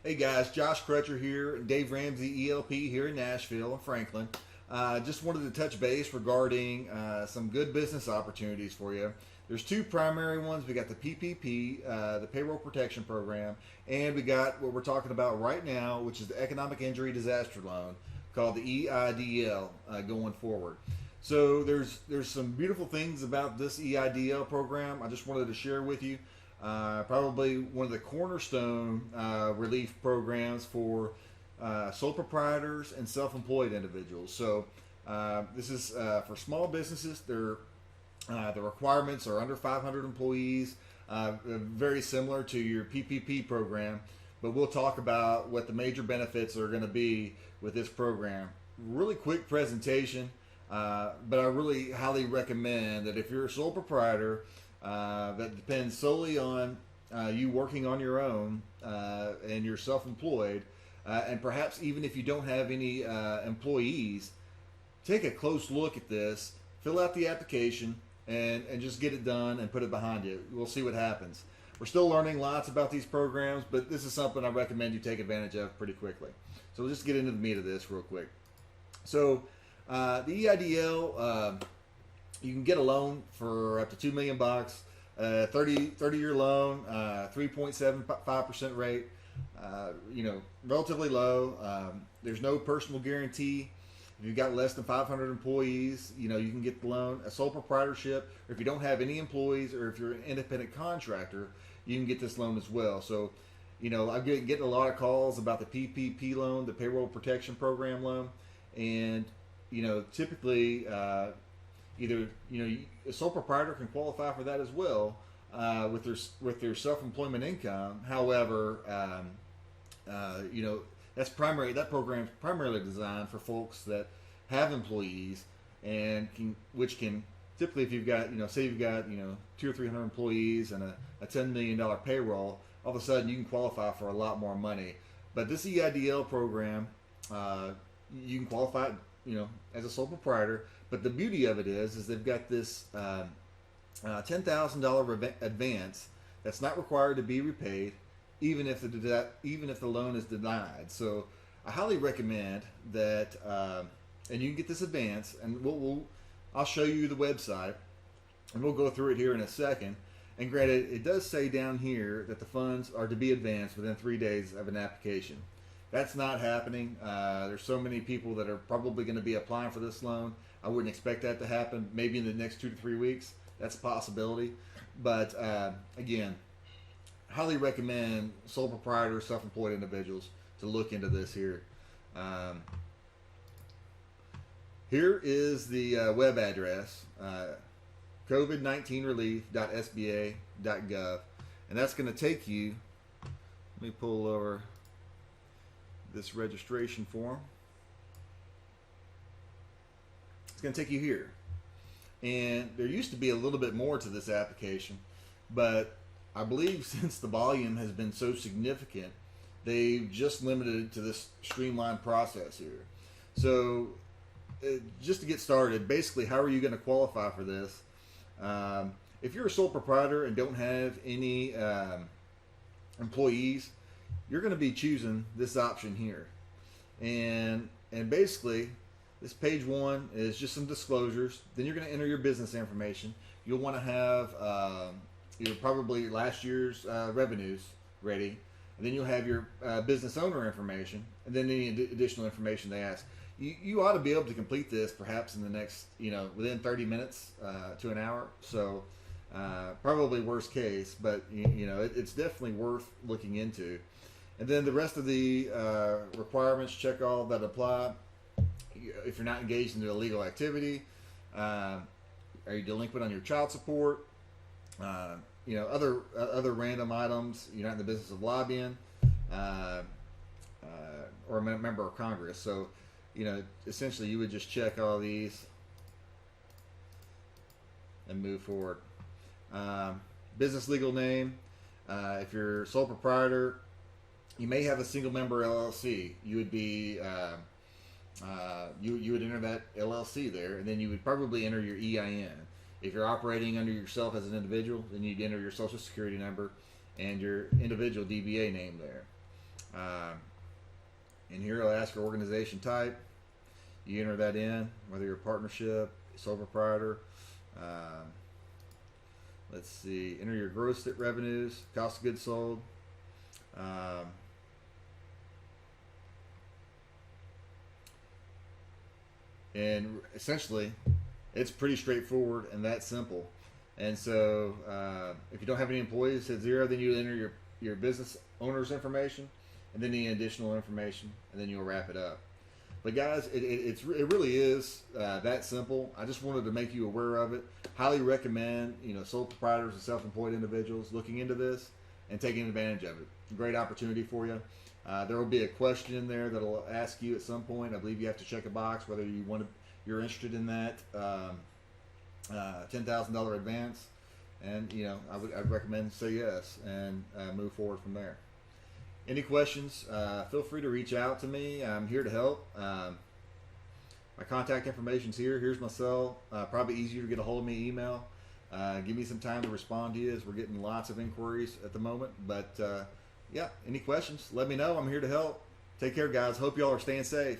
Hey guys, Josh Crutcher here, Dave Ramsey, ELP here in Nashville and Franklin. Just wanted to touch base regarding some good business opportunities for you. There's two primary ones. We got the PPP, the Payroll Protection Program, and we got what we're talking about right now, which is the Economic Injury Disaster Loan, called the EIDL, going forward. So there's some beautiful things about this EIDL program. I just wanted to share with you. Probably one of the cornerstone relief programs for sole proprietors and self-employed individuals. So this is for small businesses. The requirements are under 500 employees, very similar to your PPP program. But we'll talk about what the major benefits are going to be with this program. Really quick presentation, but I really highly recommend that if you're a sole proprietor, that depends solely on you working on your own and you're self-employed, and perhaps even if you don't have any employees, take a close look at this, fill out the application, and just get it done and put it behind you. We'll see what happens. We're still learning lots about these programs, but this is something I recommend you take advantage of pretty quickly. So let's just get into the meat of this real quick. So the EIDL, you can get a loan for up to $2 million, 30-year loan, 3.75% rate, relatively low. There's no personal guarantee. If you've got less than 500 employees, you can get the loan. A sole proprietorship, or if you don't have any employees, or if you're an independent contractor, you can get this loan as well. So, I'm getting a lot of calls about the PPP loan, the Payroll Protection Program loan, and typically either a sole proprietor can qualify for that as well with their self-employment income. However, that program is primarily designed for folks that have employees and which can typically, if you've got say you've got 200 or 300 employees and a $10 million payroll, all of a sudden you can qualify for a lot more money. But this EIDL program, you can qualify as a sole proprietor. But the beauty of it is they've got this $10,000 advance that's not required to be repaid, even if the loan is denied. So I highly recommend that, and you can get this advance, and I'll show you the website, and we'll go through it here in a second. And granted, it does say down here that the funds are to be advanced within 3 days of an application. That's not happening. There's so many people that are probably going to be applying for this loan. I wouldn't expect that to happen. Maybe in the next 2 to 3 weeks, that's a possibility. But again, highly recommend sole proprietors, self-employed individuals to look into this here. Here is the web address, covid19relief.sba.gov, and that's going to take you. Let me pull over this registration form. It's going to take you here, and there used to be a little bit more to this application, but I believe since the volume has been so significant, they've just limited it to this streamlined process here. So just to get started, basically, how are you going to qualify for this? If you're a sole proprietor and don't have any employees, you're going to be choosing this option here. And basically, this page one is just some disclosures. Then you're going to enter your business information. You'll want to have probably last year's revenues ready, and then you'll have your business owner information, and then any additional information they ask. You ought to be able to complete this perhaps in the next, within 30 minutes to an hour. So probably worst case, but it's definitely worth looking into. And then the rest of the requirements, check all that apply. If you're not engaged in illegal activity, are you delinquent on your child support? Other random items. You're not in the business of lobbying, or a member of Congress. So, essentially, you would just check all these and move forward. Business legal name. If you're sole proprietor, you may have a single member LLC. You would be you would enter that LLC there, and then you would probably enter your EIN. If you're operating under yourself as an individual, then you'd enter your social security number and your individual DBA name there. In here, it'll ask your organization type. You enter that in, whether you're a partnership, sole proprietor. Let's see, enter your gross revenues, cost of goods sold. And essentially, it's pretty straightforward and that simple. And so, if you don't have any employees, hit 0, then you enter your business owner's information, and then the additional information, and then you'll wrap it up. But guys, it really is that simple. I just wanted to make you aware of it. Highly recommend, sole proprietors and self-employed individuals looking into this and taking advantage of it. Great opportunity for you. There will be a question in there that'll ask you at some point. I believe you have to check a box whether you're interested in that $10,000 advance, and I'd recommend say yes and move forward from there. Any questions, feel free to reach out to me. I'm here to help. My contact information's here. Here's my cell. Probably easier to get a hold of me, email. Give me some time to respond to you, as we're getting lots of inquiries at the moment. But yeah, any questions, let me know. I'm here to help. Take care, guys. Hope y'all are staying safe.